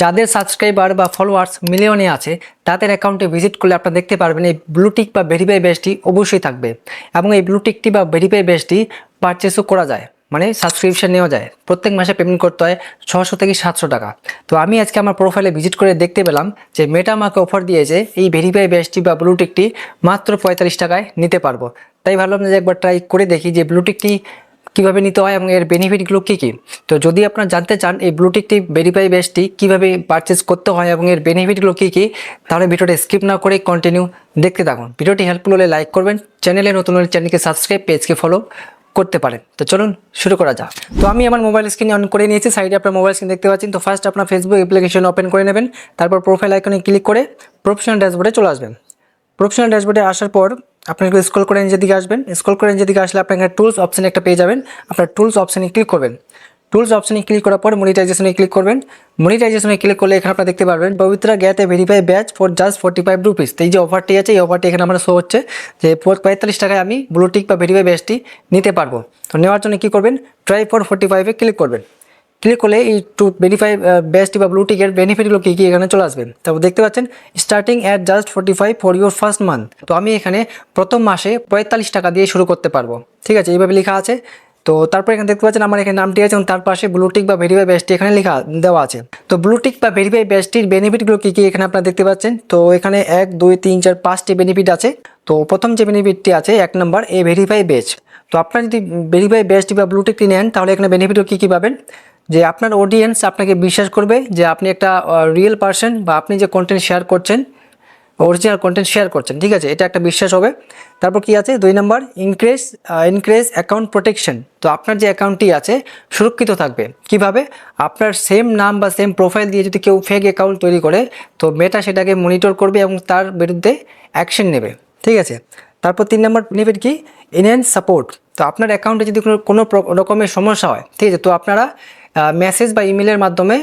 যাদের সাবস্ক্রাইবার বা ফলোয়ার্স মিলিয়নে আছে তাদের অ্যাকাউন্টে ভিজিট করলে আপনারা দেখতে পারবেন এই ব্লুটিক বা ভেরিফাই ব্যাজটি অবশ্যই থাকবে এবং এই ব্লুটিকটি বা ভেরিফাই ব্যাজটি পারচেসও করা যায়, মানে সাবস্ক্রিপশন নেওয়া যায়। প্রত্যেক মাসে পেমেন্ট করতে হয় 600 থেকে 700 টাকা। তো আমি আজকে আমার প্রোফাইলে ভিজিট করে দেখতে পেলাম যে মেটা আমাকে অফার দিয়েছে এই ভেরিফাই ব্যাজটি বা ব্লুটিকটি মাত্র 45 টাকায় নিতে পারবো। তাই ভাবলাম যে একবার ট্রাই করে দেখি যে ব্লুটিকটি কিভাবে নিতে হয় এবং এর বেনিফিটগুলো কী কী। তো যদি আপনারা জানতে চান এই ব্লুটিকটি ভেরিফাই ব্যাজটি কীভাবে পারচেস করতে হয় এবং এর বেনিফিটগুলো কী কী, তাহলে ভিডিওটা স্কিপ না করে কন্টিনিউ দেখতে থাকুন। ভিডিওটি হেল্পফুল হলে লাইক করবেন, চ্যানেলে নতুন হলে চ্যানেলকে সাবস্ক্রাইব, পেজকে ফলো করতে পারেন। তো চলুন শুরু করা যাক। তো আমি আমার মোবাইল স্ক্রিন অন করে নিয়েছি, সাইডে আপনার মোবাইল স্ক্রিন দেখতে পাচ্ছেন। তো ফার্স্ট আপনার ফেসবুক অ্যাপ্লিকেশন ওপেন করে নেবেন, তারপর প্রোফাইল আইকনে ক্লিক করে প্রফেশনাল ড্যাশবোর্ডে চলে আসবেন। প্রফেশনাল ড্যাশবোর্ডে আসার পর আপনি একটু স্ক্রল করে নিচের দিকে আসবেন। স্ক্রল করে নিচের দিকে আসলে আপনি এখানে টুলস অপশানে একটা পেয়ে যাবেন। আপনার টুলস অপশানে ক্লিক করবেন। টুলস অপশানে ক্লিক করার পর মনিটাইজেশনে ক্লিক করবেন। মনিটাইজেশনে ক্লিক করলে এখানে আপনারা দেখতে পারবেন পবিত্রা get a verify badge for just 45 rupees. এই যে অফারটি আছে, এই অফারটি এখানে আমরা শো হচ্ছে যে 45 টাকায় আমি ব্লুটিক বা ভেরিফাই ব্যাচটি নিতে পারবো। তো নেওয়ার জন্য কী করবেন, ট্রাই ফর 45-এ ক্লিক করবেন। ক্লিক করলে এই টু ভেরিফাই ব্যাচটি বা ব্লুটিকের বেনিফিটগুলো কী কী এখানে চলে আসবেন। তারপর দেখতে পাচ্ছেন starting at just 45 for your first month. তো আমি এখানে প্রথম মাসে 45 টাকা দিয়ে শুরু করতে পারবো, ঠিক আছে, এইভাবে লেখা আছে। তো তারপর এখানে দেখতে পাচ্ছেন আমার এখানে নামটি আছে এবং তার পাশে ব্লুটিক বা ভেরিফাই ব্যাচটি এখানে লেখা দেওয়া আছে। তো ব্লুটিক বা ভেরিফাই ব্যাচটির বেনিফিটগুলো কী কী এখানে আপনারা দেখতে পাচ্ছেন। তো এখানে 1 2 3 4 5টি বেনিফিট আছে। তো প্রথম যে বেনিফিটটি আছে 1 নম্বর এ ভেরিফাই ব্যাচ। তো আপনারা যদি ভেরিফাই ব্যাচটি বা ব্লুটিকটি নেন তাহলে এখানে বেনিফিটও কী কী পাবেন, যে আপনার অডিয়েন্স আপনাকে বিশ্বাস করবে যে আপনি একটা রিয়েল পারসন বা আপনি যে কন্টেন্ট শেয়ার করছেন, অরিজিনাল কন্টেন্ট শেয়ার করছেন, ঠিক আছে, এটা একটা বিশ্বাস হবে। তারপর কি আছে 2 নম্বর ইনক্রেজ অ্যাকাউন্ট প্রোটেকশন। তো আপনার যে অ্যাকাউন্টটি আছে সুরক্ষিত থাকবে। কিভাবে, আপনার সেম নাম বা সেম প্রোফাইল দিয়ে যদি কেউ ফেক অ্যাকাউন্ট তৈরি করে তো মেটা সেটাকে মনিটর করবে এবং তার বিরুদ্ধে অ্যাকশন নেবে, ঠিক আছে। তারপর 3 নম্বর বেনিফিট কি, এনহ্যান্স সাপোর্ট। তো আপনার অ্যাকাউন্টে যদি কোনো রকমের সমস্যা হয়, ঠিক আছে, তো আপনারা মেসেজ বা ইমেলের মাধ্যমে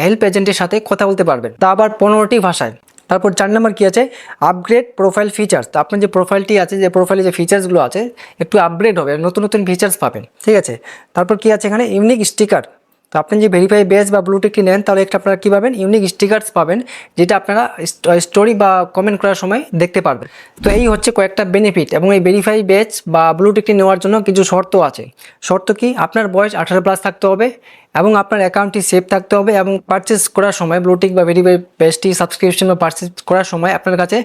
হেল্প এজেন্টের সাথে কথা বলতে পারবেন, তা আবার 15টি ভাষায়। তারপর 4 নম্বর কী আছে, আপগ্রেড প্রোফাইল ফিচার্স। তো আপনার যে প্রোফাইলটি আছে, যে প্রোফাইলে যে ফিচার্সগুলো আছে একটু আপগ্রেড হবে, নতুন নতুন ফিচার্স পাবেন, ঠিক আছে। তারপর কী আছে এখানে ইউনিক স্টিকার। তো আপনি যে ভেরিফাই ব্যাচ বা ব্লুটিকটি নেন তাহলে একটা আপনারা কী পাবেন, ইউনিক স্টিকার্স পাবেন, যেটা আপনারা স্টোরি বা কমেন্ট করার সময় দেখতে পারবেন। তো এই হচ্ছে কয়েকটা বেনিফিট। এবং এই ভেরিফাই ব্যাচ বা ব্লুটিকটি নেওয়ার জন্য কিছু শর্ত আছে। শর্ত কি, আপনার বয়স 18+ থাকতে হবে এবং আপনার অ্যাকাউন্টটি সেভ থাকতে হবে এবং পারচেস করার সময় ব্লুটিক বা ভেরিফাই ব্যাচটি সাবস্ক্রিপশন বা পারচেস করার সময় আপনার কাছে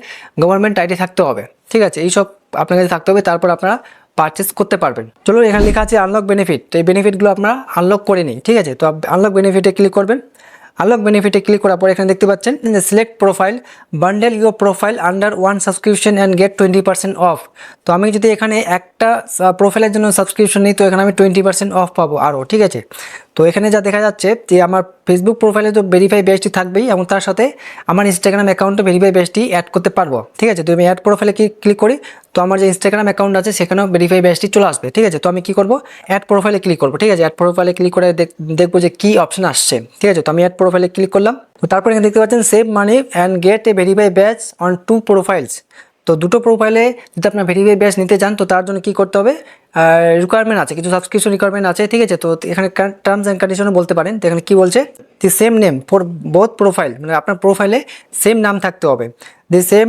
গভর্নমেন্ট আইডি থাকতে হবে, ঠিক আছে, এইসব আপনার কাছে থাকতে হবে, তারপর আপনারা পারচেস করতে পারবেন। চলো এখানে লেখা আছে আনলক বেনিফিট। তো এই বেনিফিটগুলো আপনারা আনলক করে নিই, ঠিক আছে। তো আনলক বেনিফিটে ক্লিক করবেন। আনলক বেনিফিটে ক্লিক করার পর এখানে দেখতে পাচ্ছেন যে select profile, bundle your profile under 1 subscription and get 20% off. তো আমি যদি এখানে একটা প্রোফাইলের জন্য সাবস্ক্রিপশন নিই তো এখানে আমি 20% অফ পাবো আরও, ঠিক আছে। তো এখানে যা দেখা যাচ্ছে যে আমার ফেসবুক প্রোফাইলে তো ভেরিফাই ব্যাচটি থাকবেই এবং তার সাথে আমার ইনস্টাগ্রাম অ্যাকাউন্টে ভেরিফাই ব্যাচটি অ্যাড করতে পারবো, ঠিক আছে। তো আমি অ্যাড প্রোফাইলে ক্লিক করি, তো আমার যে ইনস্টাগ্রাম অ্যাকাউন্ট আছে সেখানেও ভেরিফাই ব্যাচটি চলে আসবে, ঠিক আছে। তো আমি কী করবো, অ্যাড প্রোফাইলে ক্লিক করবো, ঠিক আছে। অ্যাড প্রোফাইলে ক্লিক করে দেখবো যে কী অপশন আসছে, ঠিক আছে। তো আমি অ্যাড প্রোফাইলে ক্লিক করলাম। তো তারপর এখানে দেখতে পাচ্ছেন save money and get a verify batch on 2 profiles. তো দুটো প্রোফাইলে যদি আপনার ভেরিফাই ব্যাচ নিতে চান তো তার জন্য কী করতে হবে, রিকোয়ারমেন্ট আছে, কিছু সাবস্ক্রিপশন রিকোয়ারমেন্ট আছে, ঠিক আছে। তো এখানে টার্মস অ্যান্ড কন্ডিশনও বলতে পারেন। তো এখানে কী বলছে, the same name for both profile, মানে আপনার প্রোফাইলে সেম নাম থাকতে হবে। The same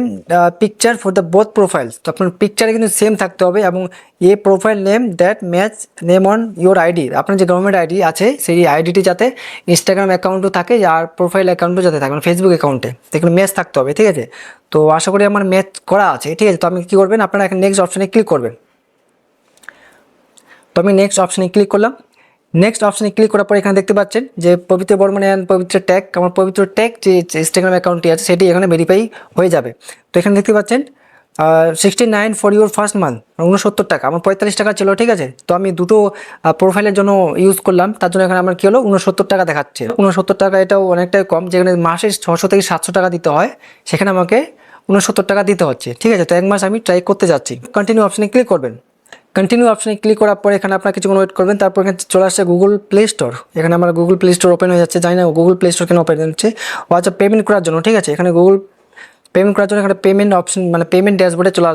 picture for the both profiles. তো আপনার পিকচারে কিন্তু সেম থাকতে হবে এবং a profile name that match name on your ID. আপনার যে গভর্নমেন্ট আইডি আছে সেই আইডিটি যাতে ইনস্টাগ্রাম অ্যাকাউন্টও থাকে আর প্রোফাইল অ্যাকাউন্টও যাতে থাকে, মানে ফেসবুক অ্যাকাউন্টে এখানে ম্যাচ থাকতে হবে, ঠিক আছে। তো আশা করি আমার ম্যাচ করা আছে, ঠিক আছে। তো আপনি কী করবেন, আপনারা এখানে নেক্সট অপশানে ক্লিক করবেন। তো আমি নেক্সট অপশানে ক্লিক করলাম। নেক্সট অপশানে ক্লিক করার পর এখানে দেখতে পাচ্ছেন যে পবিত্র বর্মন অ্যান্ড পবিত্র ট্যাগ, আমার পবিত্র ট্যাগ যে ইনস্টাগ্রাম অ্যাকাউন্টটি আছে সেটি এখানে ভেরিফাই হয়ে যাবে। তো এখানে দেখতে পাচ্ছেন 69 ফর ইউর ফার্স্ট মান্থ, 69 টাকা, আমার 45 টাকা ছিল, ঠিক আছে। তো আমি দুটো প্রোফাইলের জন্য ইউজ করলাম, তার জন্য এখানে আমার কী হলো 69 টাকা দেখাচ্ছে। 69 টাকা এটাও অনেকটাই কম, যেখানে মাসে 600 থেকে 700 টাকা দিতে হয় সেখানে আমাকে 69 টাকা দিতে হচ্ছে, ঠিক আছে। তো 1 মাস আমি ট্রাই করতে যাচ্ছি। কন্টিনিউ অপশানে ক্লিক করবেন। কন্টিনিউ অপশানে ক্লিক করার পর এখানে আপনার কিছুক্ষণ ওয়েট করবেন। তারপর এখানে চলে আসছে গুগল প্লে স্টোর। এখানে আমার গুগল প্লে স্টোর ওপেন হয়ে যাচ্ছে, জানি না গুগল প্লে স্টোর কেন ওপেন হচ্ছে, হোয়াটসঅ্যাপ পেমেন্ট করার জন্য, ঠিক আছে। এখানে গুগল পেমেন্ট করার জন্য এখানে পেমেন্ট অপশন, মানে পেমেন্ট ড্যাশবোর্ডে চলে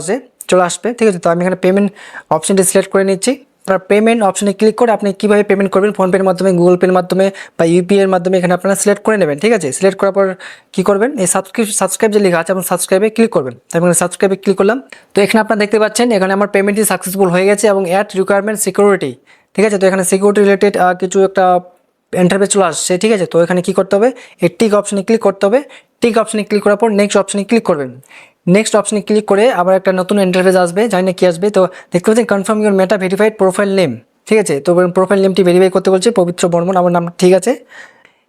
আসবে, ঠিক আছে। তো আমি এখানে পেমেন্ট অপশানটি সিলেক্ট করে নিচ্ছি, আপনার পেমেন্ট অপশনে ক্লিক করে আপনি কীভাবে পেমেন্ট করবেন, ফোনপের মাধ্যমে, গুগল পের মাধ্যমে বা ইউপিআই এর মাধ্যমে এখানে আপনারা সিলেক্ট করে নেবেন। ঠিক আছে, সিলেক্ট করার পর কী করবেন, এই সাবস্ক্রাইব যে লেখা আছে এবং সাবস্ক্রাইবে ক্লিক করবেন। এবং সাবস্ক্রাইবে ক্লিক করলাম। তো এখানে আপনারা দেখতে পাচ্ছেন এখানে আমার পেমেন্টটি সাকসেসফুল হয়ে গেছে এবং অ্যাড রিকোয়ারমেন্ট সিকিউরিটি। ঠিক আছে, তো এখানে সিকিউরিটি রিলেটেড কিছু একটা ইন্টারফেস চলে আসছে। ঠিক আছে, তো এখানে কী করতে হবে, এই টিক অপশনে ক্লিক করতে হবে। টিক অপশনে ক্লিক করার পর নেক্সট অপশনে ক্লিক করবেন। নেক্সট অপশনে ক্লিক করে আবার একটা নতুন ইন্টারফেস আসবে, জানি না কি আসবে। তো দেখতে পাচ্ছেন confirm your meta verified profile name. ঠিক আছে, তো প্রোফাইল নেমটি ভেরিফাই করতে বলছে, পবিত্র বর্মন আমার নাম ঠিক আছে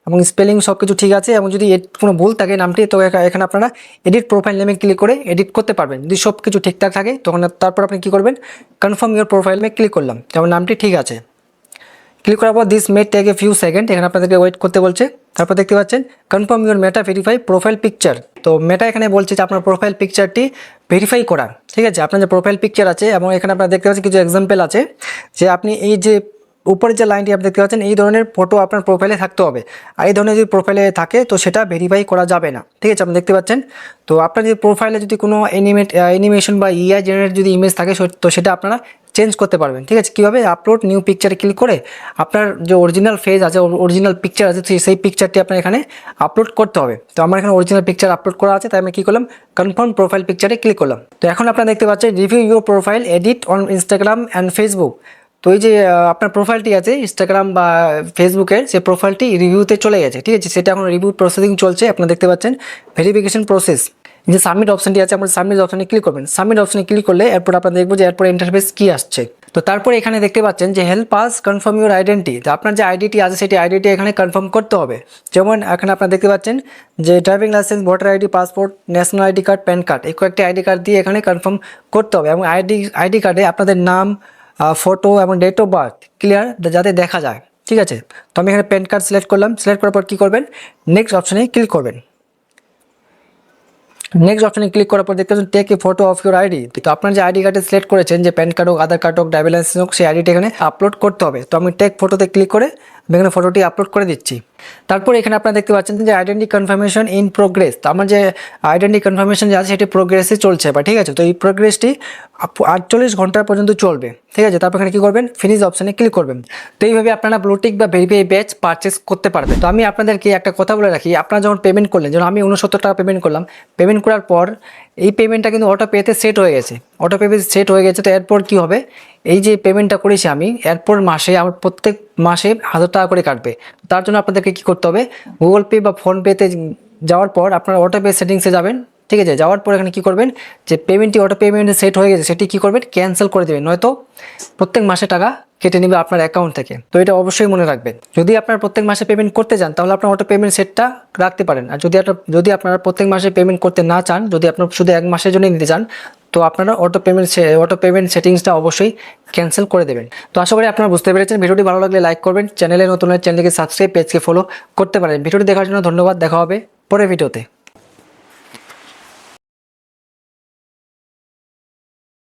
এবং স্পেলিং সব কিছু ঠিক আছে। এবং যদি কোনো ভুল থাকে নামটি, তো এখানে আপনারা এডিট প্রোফাইল নেমে ক্লিক করে এডিট করতে পারবেন। যদি সব কিছু ঠিকঠাক থাকে তখন তারপর আপনি কী করবেন, কনফার্ম ইউর প্রোফাইল নেমে ক্লিক করলাম, যেমন নামটি ঠিক আছে। ক্লিক করার পর this may take a few second, এখানে আপনাদেরকে ওয়েট করতে বলছে। তারপর দেখতে পাচ্ছেন confirm your Meta verify profile picture. তো মেটা এখানে বলছে যে আপনার প্রোফাইল পিকচারটি ভেরিফাই করা। ঠিক আছে, আপনার যে প্রোফাইল পিকচার আছে এবং এখানে আপনারা দেখতে পাচ্ছেন কিছু এক্সাম্পল আছে যে আপনি এই যে উপরে যে লাইনটি আপনি দেখতে পাচ্ছেন এই ধরনের ফটো আপনার প্রোফাইলে থাকতে হবে। আর এই ধরনের যদি প্রোফাইলে থাকে তো সেটা ভেরিফাই করা যাবে না। ঠিক আছে, আপনি দেখতে পাচ্ছেন। তো আপনার যদি প্রোফাইলে যদি কোনো অ্যানিমেশন বা ইআই জেনারেট যদি ইমেজ থাকে তো সেটা আপনারা চেঞ্জ করতে পারবেন। ঠিক আছে, কীভাবে, আপলোড নিউ পিকচারে ক্লিক করে আপনার যে অরিজিনাল ফেজ আছে, অরিজিনাল পিকচার আছে, সেই পিকচারটি আপনার এখানে আপলোড করতে হবে। তো আমার এখানে অরিজিনাল পিকচার আপলোড করা আছে, তাই আমি কী করলাম, কনফার্ম প্রোফাইল পিকচারে ক্লিক করলাম। তো এখন আপনারা দেখতে পাচ্ছেন review your profile edit on Instagram and Facebook. তো এই যে আপনার প্রোফাইলটি আছে ইনস্টাগ্রাম বা ফেসবুকের, সে প্রোফাইলটি রিভিউতে চলে গেছে। ঠিক আছে, সেটা এখন রিভিউ প্রসেসিং চলছে, আপনারা দেখতে পাচ্ছেন ভেরিফিকেশন প্রসেস। যে সাবমিট অপশনটি আছে, আমরা সাবমিট অপশনে ক্লিক করবেন। সাবমিট অপশনে ক্লিক করলে এরপর আপনারা দেখবো যে এরপর ইন্টারফেস কী আসছে। তো তারপরে এখানে দেখতে পাচ্ছেন যে help us confirm your identity. তো আপনার যে আইডিটি আছে সেটি আইডিটি এখানে কনফার্ম করতে হবে। যেমন এখানে আপনারা দেখতে পাচ্ছেন যে driving licence, voter ID, passport, national ID card, pan card, এই কয়েকটি আইডি কার্ড দিয়ে এখানে কনফার্ম করতে হবে। এবং আইডি কার্ডে আপনাদের নাম, ফটো এবং ডেট অফ বার্থ ক্লিয়ার যাতে দেখা যায়। ঠিক আছে, তো আমি এখানে প্যান কার্ড সিলেক্ট করলাম। সিলেক্ট করার পর কী করবেন, নেক্সট অপশনে ক্লিক করবেন। নেক্সট অপশনে ক্লিক করার পর দেখতে পাচ্ছেন take a photo of your ID. তো আপনার যে আইডি কার্ডে সিলেক্ট করেছেন, যে প্যান কার্ড হোক, আধার কার্ড হোক, ড্রাইভিং লাইসেন্স হোক, সেই আইডিটা এখানে আপলোড করতে হবে। তো আমি টেক ফটোতে ক্লিক করে আমি এখানে ফটোটি আপলোড করে দিচ্ছি। তারপর এখানে আপনারা দেখতে পাচ্ছেন যে আইডেন্টি কনফার্মেশন ইন প্রোগ্রেস। তো আমার যে আইডেন্টি কনফার্মেশন যে আছে সেটি প্রোগ্রেসে চলছে বা ঠিক আছে। তো এই প্রোগ্রেসটি 48 ঘন্টা পর্যন্ত চলবে। ঠিক আছে, তারপর এখানে কী করবেন, ফিনিশ অপশানে ক্লিক করবেন। তো এইভাবে আপনারা ব্লুটিক বা ভেরিফাই ব্যাচ পারচেস করতে পারবেন। তো আমি আপনাদেরকে একটা কথা বলে রাখি, আপনারা যখন পেমেন্ট করলেন, যেমন আমি 69 টাকা পেমেন্ট করলাম, পেমেন্ট করার পর এই পেমেন্টটা কিন্তু অটো পেতে সেট হয়ে গেছে। অটো পে সেট হয়ে গেছে। তো এরপর কী হবে, এই যে পেমেন্টটা করেছি আমি, এরপর মাসে আমার প্রত্যেক মাসে 1000 টাকা করে কাটবে। তার জন্য আপনাদেরকে কী করতে হবে, গুগল পে বা ফোনপেতে যাওয়ার পর আপনারা অটো পে সেটিংসে যাবেন। ঠিক আছে, যাওয়ার পর এখানে কী করবেন, যে পেমেন্টটি অটো পেমেন্টে সেট হয়ে গেছে সেটি কী করবেন, ক্যান্সেল করে দেবেন, নয়তো প্রত্যেক মাসে টাকা কেটে নেবে আপনার অ্যাকাউন্ট থেকে। তো এটা অবশ্যই মনে রাখবেন। যদি আপনারা প্রত্যেক মাসে পেমেন্ট করতে চান তাহলে আপনার অটো পেমেন্ট সেটটা রাখতে পারেন। আর যদি আপনারা প্রত্যেক মাসে পেমেন্ট করতে না চান, যদি আপনার শুধু এক মাসের জন্য নিতে চান, তো আপনারা অটো পেমেন্ট সেটিংসটা অবশ্যই ক্যান্সেল করে দেবেন। তো আশা করি আপনারা বুঝতে পেরেছেন। ভিডিওটি ভালো লাগলে লাইক করবেন, চ্যানেলে নতুন হলে চ্যানেলকে সাবস্ক্রাইব, পেজকে ফলো করতে পারেন। ভিডিওটি দেখার জন্য ধন্যবাদ। দেখা হবে পরের ভিডিওতে।